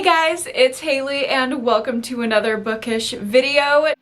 Hey guys, it's Haley and welcome to another bookish video.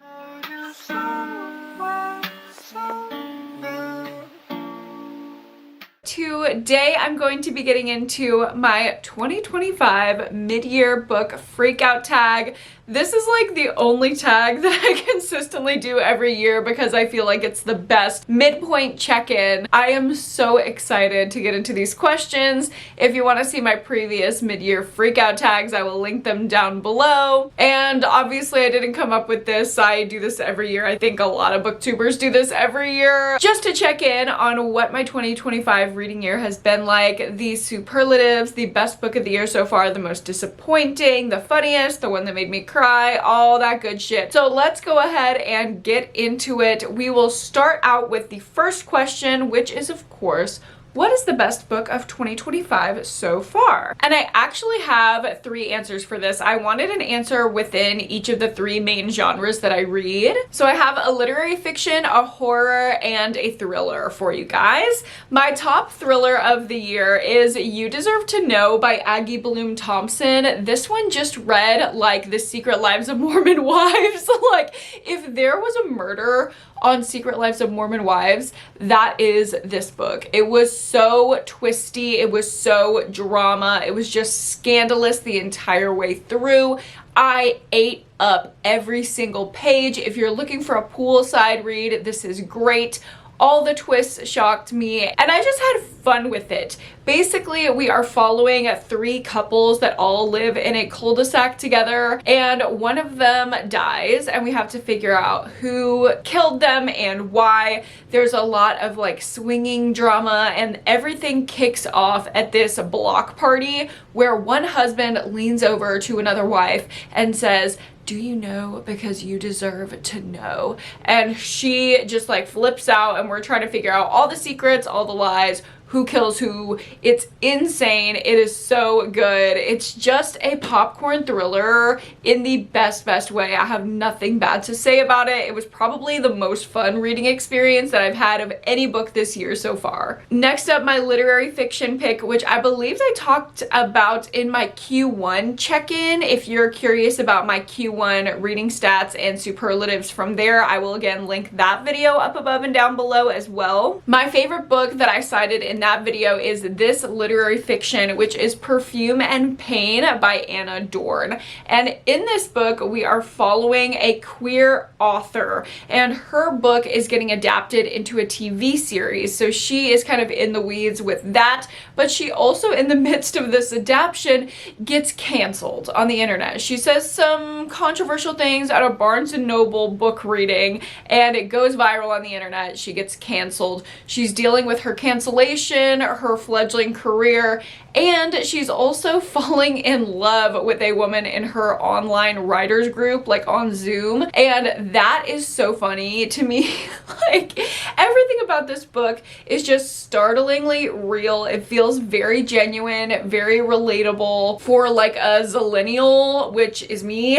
Today I'm going to be getting into my 2025 mid-year book freakout tag. This is like the only tag that I consistently do every year because I feel like it's the best midpoint check-in. I am so excited to get into these questions. If you want to see my previous mid-year freakout tags, I will link them down below. And obviously I didn't come up with this. I do this every year. I think a lot of booktubers do this every year just to check in on what my 2025 reading year has been like, the superlatives, the best book of the year so far, the most disappointing, the funniest, the one that made me cry, all that good shit. So let's go ahead and get into it. We will start out with the first question, which is of course, what is the best book of 2025 so far? And I actually have 3 answers for this. I wanted an answer within each of the 3 main genres that I read. So I have a literary fiction, a horror, and a thriller for you guys. My top thriller of the year is You Deserve to Know by Aggie Bloom Thompson. This one just read like The Secret Lives of Mormon Wives. Like, if there was a murder on Secret Lives of Mormon Wives, that is this book. It was so twisty, it was so drama, it was just scandalous the entire way through. I ate up every single page. If you're looking for a poolside read, this is great. All the twists shocked me, and I just had fun with it. Basically, we are following 3 couples that all live in a cul-de-sac together, and one of them dies, and we have to figure out who killed them and why. There's a lot of like swinging drama, and everything kicks off at this block party where one husband leans over to another wife and says, "Do you know because you deserve to know?" And she just like flips out, and we're trying to figure out all the secrets, all the lies, who kills who. It's insane. It is so good. It's just a popcorn thriller in the best way. I have nothing bad to say about it. It was probably the most fun reading experience that I've had of any book this year so far. Next up, my literary fiction pick, which I believe I talked about in my Q1 check-in. If you're curious about my Q1 reading stats and superlatives from there, I will again link that video up above and down below as well. My favorite book that I cited in that video is this literary fiction, which is Perfume and Pain by Anna Dorn. And in this book, we are following a queer author, and her book is getting adapted into a TV series. So she is kind of in the weeds with that, but she also, in the midst of this adaptation, gets canceled on the internet. She says some controversial things at a Barnes & Noble book reading, and it goes viral on the internet. She gets canceled. She's dealing with her cancellation, her fledgling career, and she's also falling in love with a woman in her online writers group, like on Zoom. And that is so funny to me. Like, everything about this book is just startlingly real. It feels very genuine, very relatable for like a zillennial, which is me.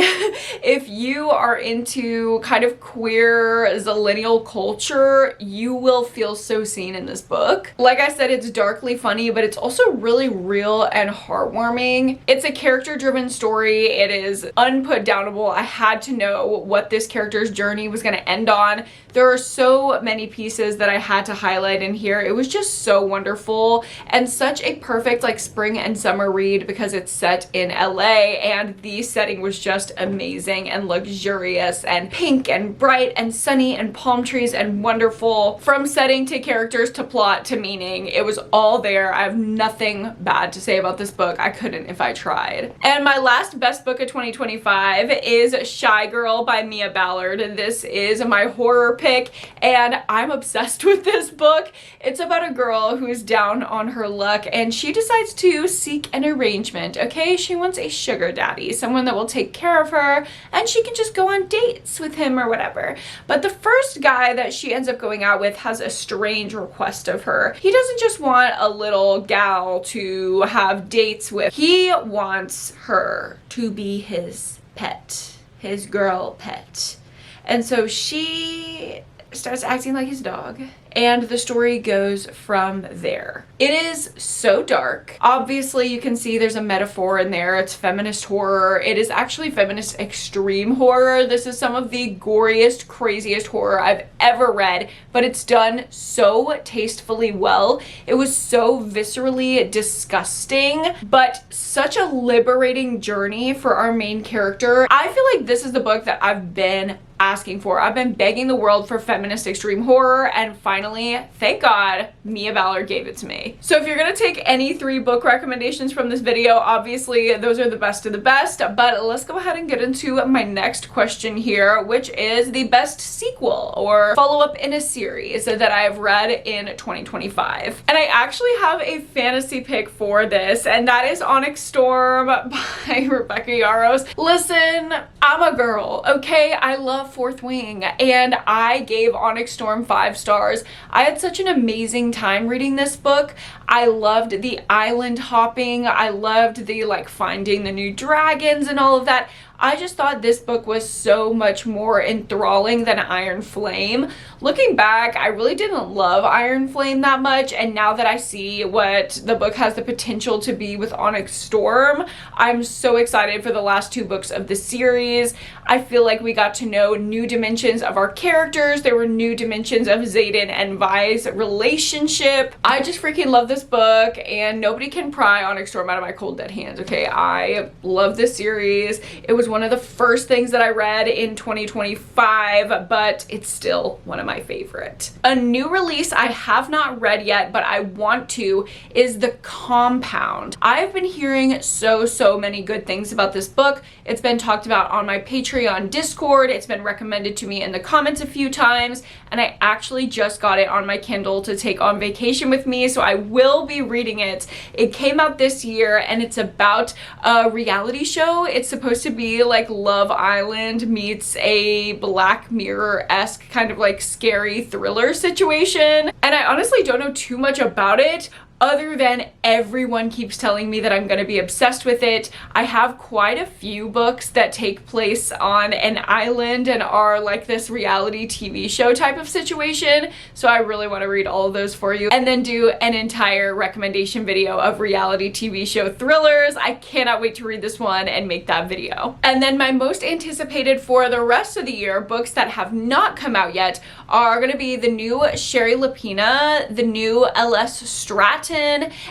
If you are into kind of queer zillennial culture, you will feel so seen in this book. Like I said, it's darkly funny, but it's also really real and heartwarming. It's a character-driven story. It is unputdownable. I had to know what this character's journey was going to end on. There are so many pieces that I had to highlight in here. It was just so wonderful and such a perfect like spring and summer read because it's set in LA, and the setting was just amazing and luxurious and pink and bright and sunny and palm trees and wonderful. From setting to characters to plot to meaning, it was all there. I have nothing bad to say about this book. I couldn't if I tried. And my last best book of 2025 is Shy Girl by Mia Ballard. This is my horror pick, and I'm obsessed with this book. It's about a girl who's down on her luck, and she decides to seek an arrangement, okay? She wants a sugar daddy, someone that will take care of her, and she can just go on dates with him or whatever. But the first guy that she ends up going out with has a strange request of her. He doesn't just want a little gal to have dates with. He wants her to be his pet, his girl pet. And so she starts acting like his dog and the story goes from there. It is so dark. Obviously, you can see there's a metaphor in there. It's feminist horror. It is actually feminist extreme horror. This is some of the goriest, craziest horror I've ever read, but it's done so tastefully well. It was so viscerally disgusting, but such a liberating journey for our main character. I feel like this is the book that I've been asking for. I've been begging the world for feminist extreme horror, and finally, thank God, Mia Ballard gave it to me. So if you're gonna take any 3 book recommendations from this video, obviously those are the best of the best, but let's go ahead and get into my next question here, which is the best sequel or follow-up in a series that I've read in 2025. And I actually have a fantasy pick for this, and that is Onyx Storm by Rebecca Yarros. Listen, I'm a girl, okay? I love Fourth Wing, and I gave Onyx Storm 5 stars. I had such an amazing time reading this book. I loved the island hopping. I loved the finding the new dragons and all of that. I just thought this book was so much more enthralling than Iron Flame. Looking back, I really didn't love Iron Flame that much, and now that I see what the book has the potential to be with Onyx Storm, I'm so excited for the last 2 books of the series. I feel like we got to know new dimensions of our characters. There were new dimensions of Xaden and Vi's relationship. I just freaking love this book, and nobody can pry Onyx Storm out of my cold dead hands, okay? I love this series. It was one of the first things that I read in 2025, but it's still one of my favorite. A new release I have not read yet, but I want to, is The Compound. I've been hearing so many good things about this book. It's been talked about on my Patreon Discord. It's been recommended to me in the comments a few times, and I actually just got it on my Kindle to take on vacation with me, so I will be reading it. It came out this year, and it's about a reality show. It's supposed to be like Love Island meets a Black Mirror-esque kind of scary thriller situation. And I honestly don't know too much about it, other than everyone keeps telling me that I'm gonna be obsessed with it. I have quite a few books that take place on an island and are like this reality TV show type of situation, so I really want to read all of those for you and then do an entire recommendation video of reality TV show thrillers. I cannot wait to read this one and make that video. And then my most anticipated for the rest of the year, books that have not come out yet, are gonna be the new Sherry Lapina, the new L.S. Stratton,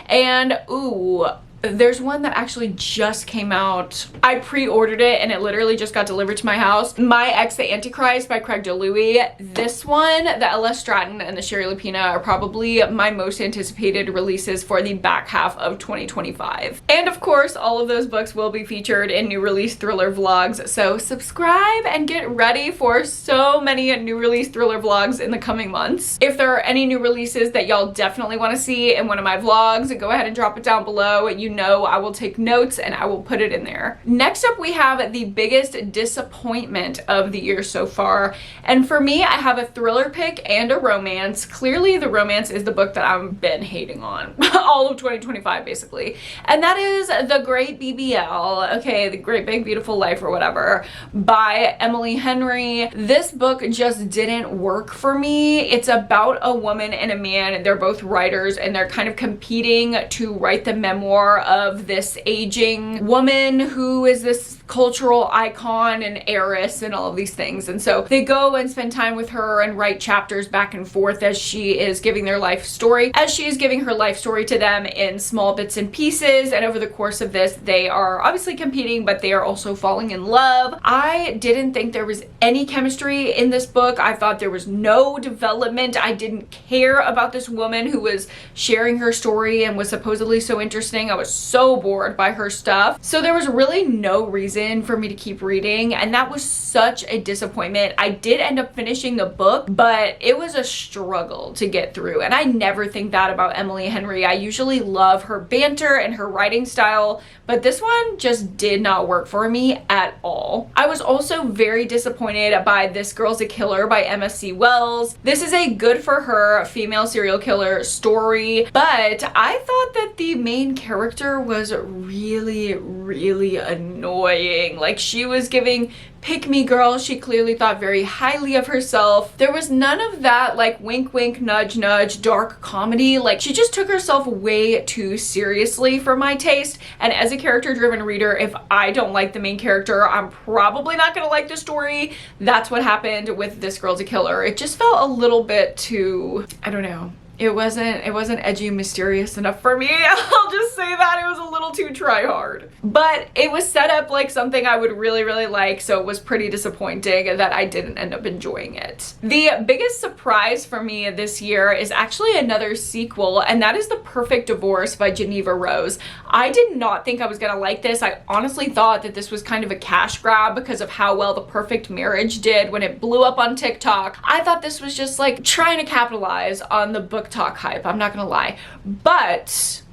and ooh, there's one that actually just came out. I pre-ordered it and it literally just got delivered to my house. My Ex the Antichrist by Craig DeLuey. This one, the L.S. Stratton and the Sherry Lapina, are probably my most anticipated releases for the back half of 2025. And of course, all of those books will be featured in new release thriller vlogs, so subscribe and get ready for so many new release thriller vlogs in the coming months. If there are any new releases that y'all definitely want to see in one of my vlogs, go ahead and drop it down below. You know I will take notes and I will put it in there. Next up, we have the biggest disappointment of the year so far, and for me, I have a thriller pick and a romance. Clearly the romance is the book that I've been hating on all of 2025 basically, and that is The Great BBL, okay, The Great Big Beautiful Life or whatever, by Emily Henry. This book just didn't work for me. It's about a woman and a man. They're both writers and they're kind of competing to write the memoir of this aging woman who is this cultural icon and heiress and all of these things. And so they go and spend time with her and write chapters back and forth as she is giving their life story, as she is giving her life story to them in small bits and pieces. And over the course of this, they are obviously competing, but they are also falling in love. I didn't think there was any chemistry in this book. I thought there was no development. I didn't care about this woman who was sharing her story and was supposedly so interesting. I was so bored by her stuff. So there was really no reason for me to keep reading, and that was such a disappointment. I did end up finishing the book, but it was a struggle to get through, and I never think that about Emily Henry. I usually love her banter and her writing style, but this one just did not work for me at all. I was also very disappointed by This Girl's a Killer by MSC Wells. This is a good for her female serial killer story, but I thought that the main character was really really annoying. Like, she was giving pick me girl. She clearly thought very highly of herself. There was none of that like wink wink nudge nudge dark comedy. Like, she just took herself way too seriously for my taste, and as a character driven reader, if I don't like the main character, I'm probably not gonna like the story. That's what happened with This Girl's a Killer. It just felt a little bit too, I don't know. It wasn't edgy and mysterious enough for me. I'll just say that. It was a little too try hard. But it was set up like something I would really, really like, so it was pretty disappointing that I didn't end up enjoying it. The biggest surprise for me this year is actually another sequel, and that is The Perfect Divorce by Geneva Rose. I did not think I was gonna like this. I honestly thought that this was kind of a cash grab because of how well The Perfect Marriage did when it blew up on TikTok. I thought this was just like trying to capitalize on the book talk hype, I'm not gonna lie, but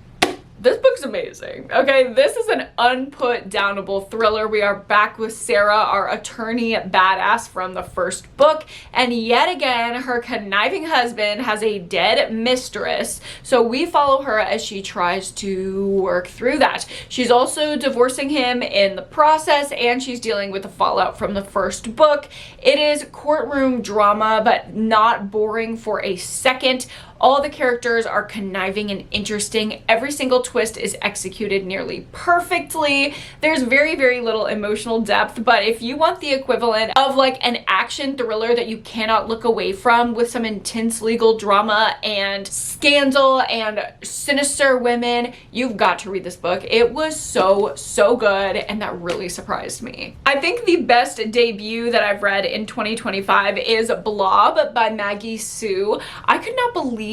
this book's amazing. Okay, this is an unput-downable thriller. We are back with Sarah, our attorney badass from the first book, and yet again, her conniving husband has a dead mistress, so we follow her as she tries to work through that. She's also divorcing him in the process, and she's dealing with the fallout from the first book. It is courtroom drama, but not boring for a second. All the characters are conniving and interesting. Every single twist is executed nearly perfectly. There's very, very little emotional depth, but if you want the equivalent of like an action thriller that you cannot look away from with some intense legal drama and scandal and sinister women, you've got to read this book. It was so, so good, and that really surprised me. I think the best debut that I've read in 2025 is Blob by Maggie Sue. I could not believe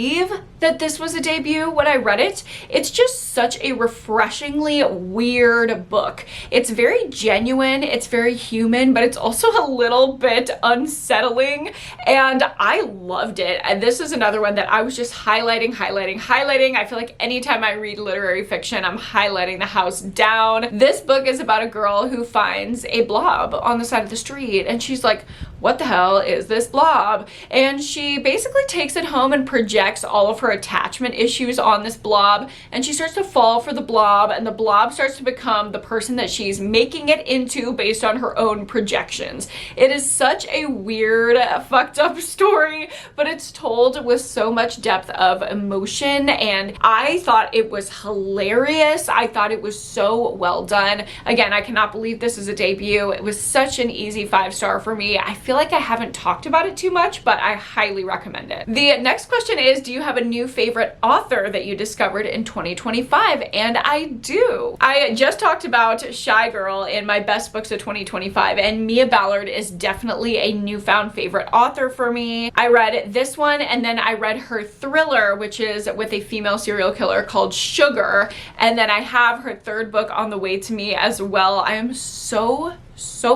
that this was a debut when I read it. It's just such a refreshingly weird book. It's very genuine, it's very human, but it's also a little bit unsettling, and I loved it. And this is another one that I was just highlighting. I feel like anytime I read literary fiction, I'm highlighting the house down. This book is about a girl who finds a blob on the side of the street, and she's like, what the hell is this blob? And she basically takes it home and projects all of her attachment issues on this blob, and she starts to fall for the blob, and the blob starts to become the person that she's making it into based on her own projections. It is such a weird, fucked up story, but it's told with so much depth of emotion, and I thought it was hilarious. I thought it was so well done. Again, I cannot believe this is a debut. It was such an easy 5-star for me. I feel like I haven't talked about it too much, but I highly recommend it. The next question is, do you have a new favorite author that you discovered in 2025? And I do. I just talked about Shy Girl in my best books of 2025, and Mia Ballard is definitely a newfound favorite author for me. I read this one, and then I read her thriller, which is with a female serial killer called Sugar, and then I have her third book on the way to me as well. I am so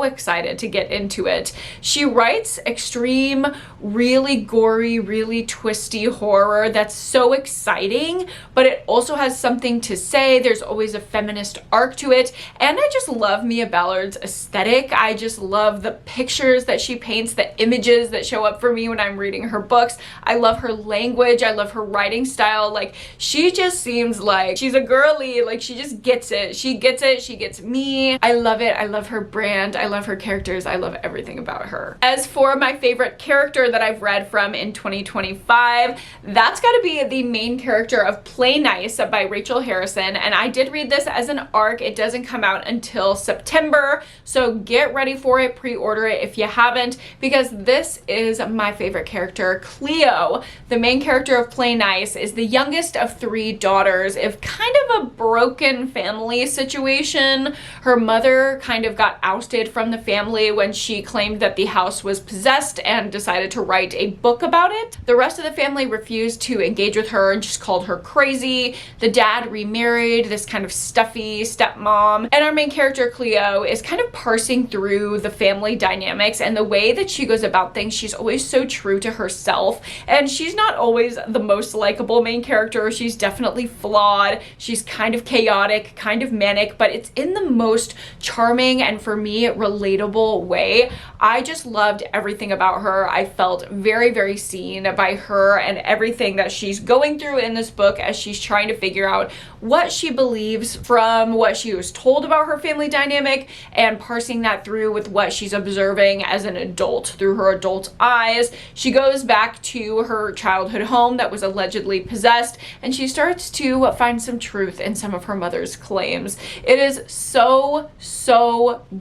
excited to get into it. She writes extreme, really gory, really twisty horror that's so exciting, but it also has something to say. There's always a feminist arc to it, and I just love Mia Ballard's aesthetic. I just love the pictures that she paints, the images that show up for me when I'm reading her books. I love her language. I love her writing style. Like, she just seems like she's a girly, like she just gets it. She gets it. She gets me. I love it. I love her brand. I love her characters. I love everything about her. As for my favorite character that I've read from in 2025, that's got to be the main character of Play Nice by Rachel Harrison, and I did read this as an arc. It doesn't come out until September, so get ready for it, pre-order it if you haven't, because this is my favorite character. Cleo, the main character of Play Nice, is the youngest of 3 daughters of kind of a broken family situation. Her mother kind of got ousted from the family when she claimed that the house was possessed and decided to write a book about it. The rest of the family refused to engage with her and just called her crazy. The dad remarried this kind of stuffy stepmom, and our main character Cleo is kind of parsing through the family dynamics and the way that she goes about things. She's always so true to herself, and she's not always the most likable main character. She's definitely flawed. She's kind of chaotic, kind of manic, but it's in the most charming and, for me, me, relatable way. I just loved everything about her. I felt very, very seen by her and everything that she's going through in this book as she's trying to figure out what she believes from what she was told about her family dynamic and parsing that through with what she's observing as an adult through her adult eyes. She goes back to her childhood home that was allegedly possessed, and she starts to find some truth in some of her mother's claims. It is so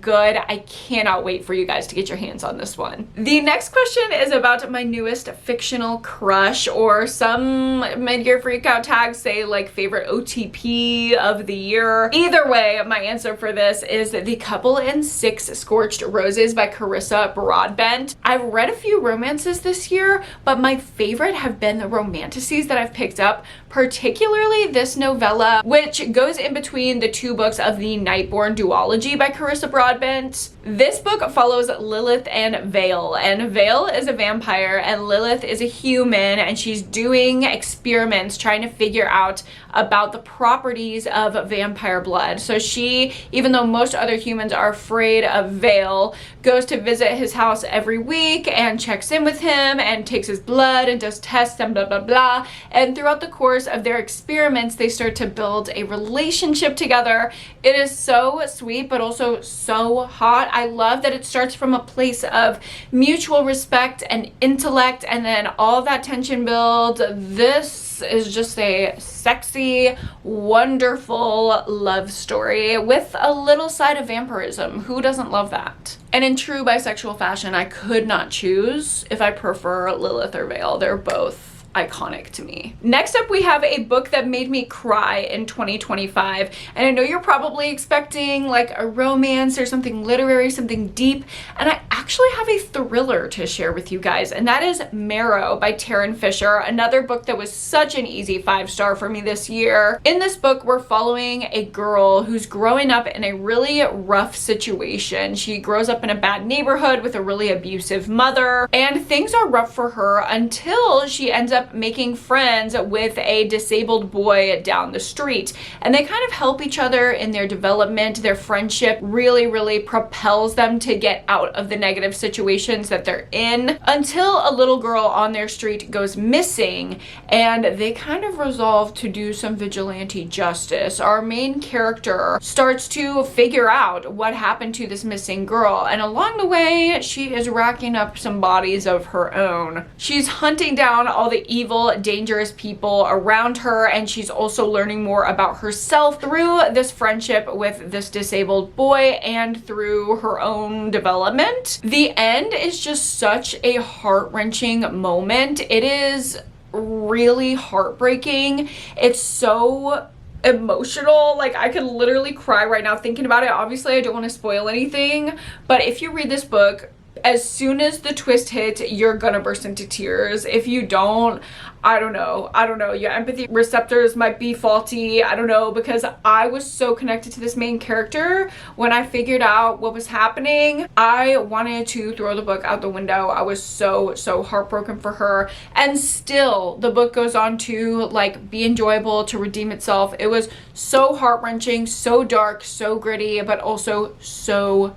good. I cannot wait for you guys to get your hands on this one. The next question is about my newest fictional crush, or some mid-year freakout tags say like favorite OTP of the year. Either way, my answer for this is The Couple in Six Scorched Roses by Carissa Broadbent. I've read a few romances this year, but my favorite have been the romantices that I've picked up, particularly this novella, which goes in between the two books of the Nightborn duology by Carissa Broadbent. This book follows Lilith and Vale, and Vale is a vampire and Lilith is a human, and she's doing experiments trying to figure out about the properties of vampire blood. So she, even though most other humans are afraid of Vale, goes to visit his house every week and checks in with him and takes his blood and does tests and blah blah blah. And throughout the course of their experiments, they start to build a relationship together. It is so sweet but also so hot. I love that it starts from a place of mutual respect and intellect, and then all that tension builds. This is just a sexy, wonderful love story with a little side of vampirism. Who doesn't love that? And in true bisexual fashion, I could not choose if I prefer Lilith or Vale. They're both iconic to me. Next up, we have a book that made me cry in 2025. And I know you're probably expecting like a romance or something literary, something deep. And I actually have a thriller to share with you guys. And that is Marrow by Taryn Fisher, another book that was such an easy 5-star for me this year. In this book, we're following a girl who's growing up in a really rough situation. She grows up in a bad neighborhood with a really abusive mother, and things are rough for her until she ends up making friends with a disabled boy down the street, and they kind of help each other in their development. Their friendship really propels them to get out of the negative situations that they're in, until a little girl on their street goes missing, and they kind of resolve to do some vigilante justice. Our main character starts to figure out what happened to this missing girl, and along the way she is racking up some bodies of her own. She's hunting down all the evil, dangerous people around her, and she's also learning more about herself through this friendship with this disabled boy and through her own development. The end is just such a heart-wrenching moment. It is really heartbreaking. It's so emotional. Like, I could literally cry right now thinking about it. Obviously, I don't want to spoil anything, but if you read this book, as soon as the twist hits, you're gonna burst into tears. If you don't, I don't know. Your empathy receptors might be faulty. I don't know, because I was so connected to this main character. When I figured out what was happening, I wanted to throw the book out the window. I was so heartbroken for her. And still, the book goes on to like be enjoyable, to redeem itself. It was so heart-wrenching, so dark, so gritty, but also so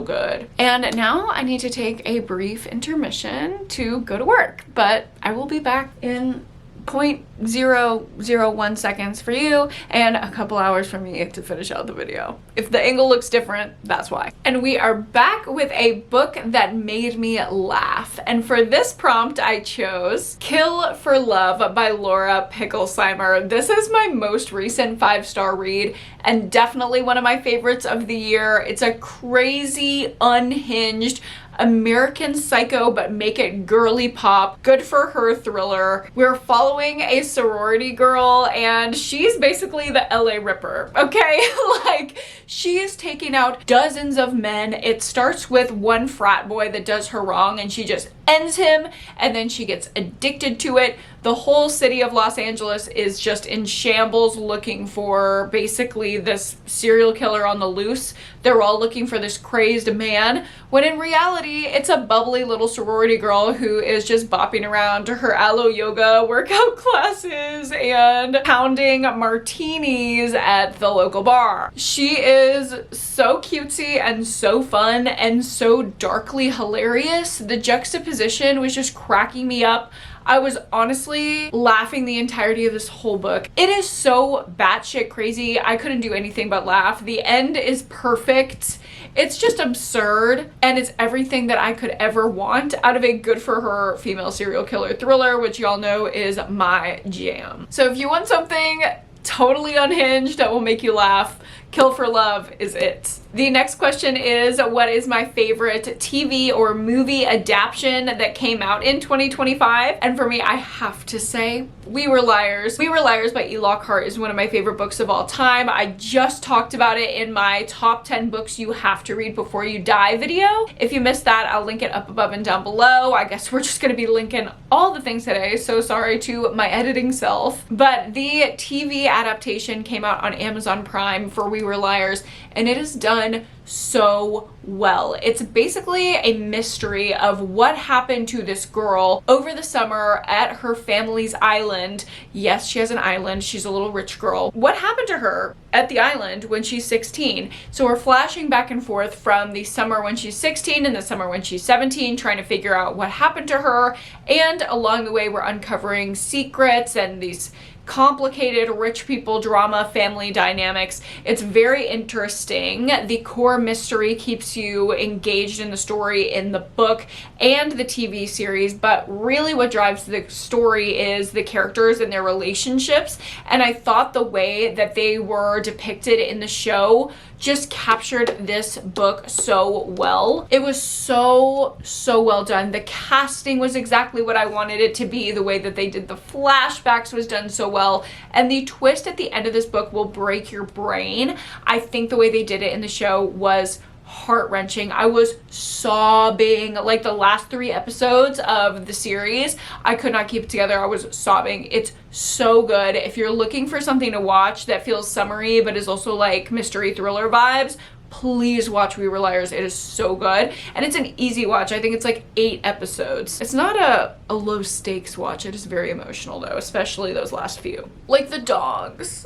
good. And now I need to take a brief intermission to go to work, but I will be back in 0.001 seconds for you and a couple hours for me to finish out the video. If the angle looks different, that's why. And we are back with a book that made me laugh. And for this prompt, I chose Kill for Love by Laura Picklesheimer. This is my most recent 5-star read and definitely one of my favorites of the year. It's a crazy, unhinged American Psycho, but make it girly pop, good for her thriller. We're following a sorority girl, and she's basically the LA Ripper, okay? Like, she is taking out dozens of men. It starts with one frat boy that does her wrong, and she just ends him, and then she gets addicted to it, The whole city of Los Angeles is just in shambles looking for basically this serial killer on the loose. They're all looking for this crazed man, when in reality, it's a bubbly little sorority girl who is just bopping around to her aloe yoga workout classes and pounding martinis at the local bar. She is so cutesy and so fun and so darkly hilarious. The juxtaposition was just cracking me up. I was honestly laughing the entirety of this whole book. It is so batshit crazy. I couldn't do anything but laugh. The end is perfect. It's just absurd, and it's everything that I could ever want out of a good for her female serial killer thriller, which y'all know is my jam. So if you want something totally unhinged that will make you laugh, Kill for Love is it. The next question is, what is my favorite TV or movie adaptation that came out in 2025? And for me, I have to say, We Were Liars. We Were Liars by E. Lockhart is one of my favorite books of all time. I just talked about it in my top 10 books you have to read before you die video. If you missed that, I'll link it up above and down below. I guess we're just gonna be linking all the things today, so sorry to my editing self. But the TV adaptation came out on Amazon Prime for We Were Liars, and it is done so well. It's basically a mystery of what happened to this girl over the summer at her family's island. Yes, she has an island. She's a little rich girl. What happened to her at the island when she's 16? So we're flashing back and forth from the summer when she's 16 and the summer when she's 17, trying to figure out what happened to her. And along the way, we're uncovering secrets and these complicated rich people drama, family dynamics. It's very interesting. The core mystery keeps you engaged in the story in the book and the TV series, but really what drives the story is the characters and their relationships. And I thought the way that they were depicted in the show just captured this book so well. It was so well done. The casting was exactly what I wanted it to be. The way that they did the flashbacks was done so well. And the twist at the end of this book will break your brain. I think the way they did it in the show was heart-wrenching. I was sobbing. Like the last 3 episodes of the series, I could not keep it together. I was sobbing. It's so good. If you're looking for something to watch that feels summery but is also like mystery thriller vibes, please watch We Were Liars. It is so good, and it's an easy watch. I think it's like 8 episodes. It's not a low stakes watch. It is very emotional though, especially those last few. Like the dogs.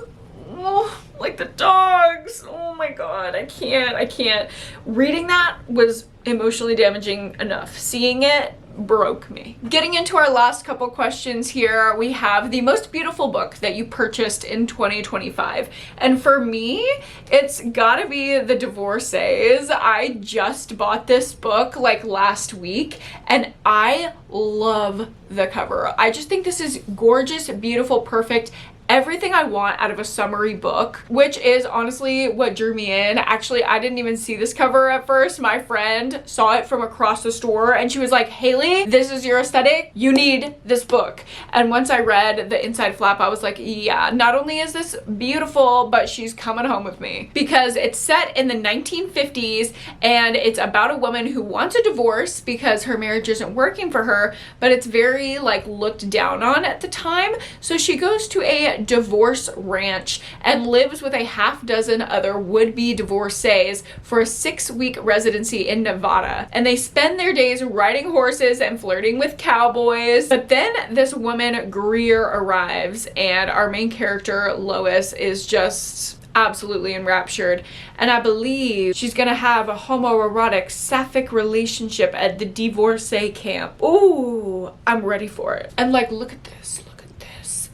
Oh, like the dogs. Oh my god, I can't. Reading that was emotionally damaging enough. Seeing it broke me. Getting into our last couple questions here, we have the most beautiful book that you purchased in 2025. And for me, it's gotta be The Divorcees. I just bought this book like last week, and I love the cover. I just think this is gorgeous, beautiful, perfect. Everything I want out of a summery book, which is honestly what drew me in. Actually, I didn't even see this cover at first. My friend saw it from across the store and she was like, Haley, this is your aesthetic. You need this book. And once I read the inside flap, I was like, yeah, not only is this beautiful, but she's coming home with me. Because it's set in the 1950s and it's about a woman who wants a divorce because her marriage isn't working for her, but it's very like looked down on at the time. So she goes to a divorce ranch and lives with a half dozen other would-be divorcees for a 6-week residency in Nevada. And they spend their days riding horses and flirting with cowboys. But then this woman, Greer, arrives, and our main character, Lois, is just absolutely enraptured, and I believe she's gonna have a homoerotic sapphic relationship at the divorcee camp. Ooh, I'm ready for it. And like, look at this.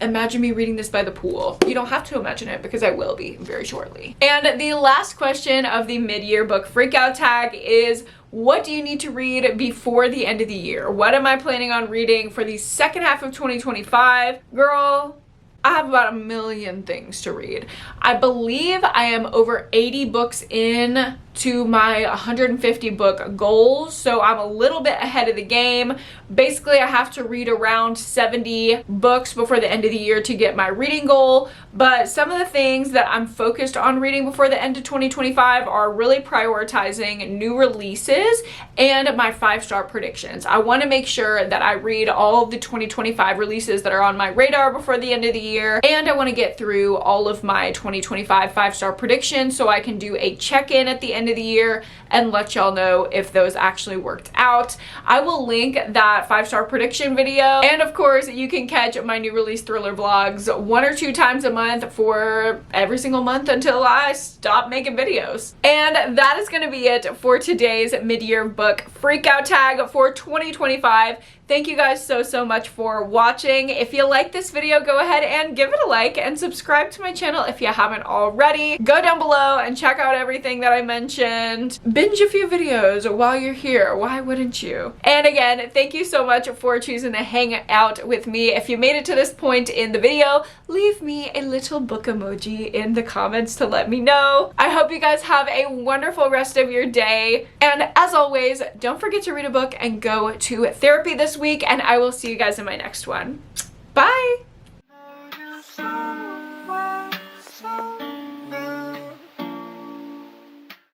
Imagine me reading this by the pool. You don't have to imagine it because I will be very shortly. And the last question of the mid-year book freakout tag is, what do you need to read before the end of the year? What am I planning on reading for the second half of 2025? Girl, I have about 1 million things to read. I believe I am over 80 books in to my 150 book goals, so I'm a little bit ahead of the game. Basically, I have to read around 70 books before the end of the year to get my reading goal, but some of the things that I'm focused on reading before the end of 2025 are really prioritizing new releases and my 5-star predictions. I want to make sure that I read all of the 2025 releases that are on my radar before the end of the year, and I want to get through all of my 2025 5-star predictions so I can do a check-in at the end of the year and let y'all know if those actually worked out. I will link that 5-star prediction video, and of course you can catch my new release thriller vlogs 1 or 2 times a month for every single month until I stop making videos. And that is going to be it for today's mid-year book freakout tag for 2025. Thank you guys so much for watching. If you like this video, go ahead and give it a like and subscribe to my channel if you haven't already. Go down below and check out everything that I mentioned. Binge a few videos while you're here. Why wouldn't you? And again, thank you so much for choosing to hang out with me. If you made it to this point in the video, leave me a little book emoji in the comments to let me know. I hope you guys have a wonderful rest of your day. And as always, don't forget to read a book and go to therapy this week, and I will see you guys in my next one.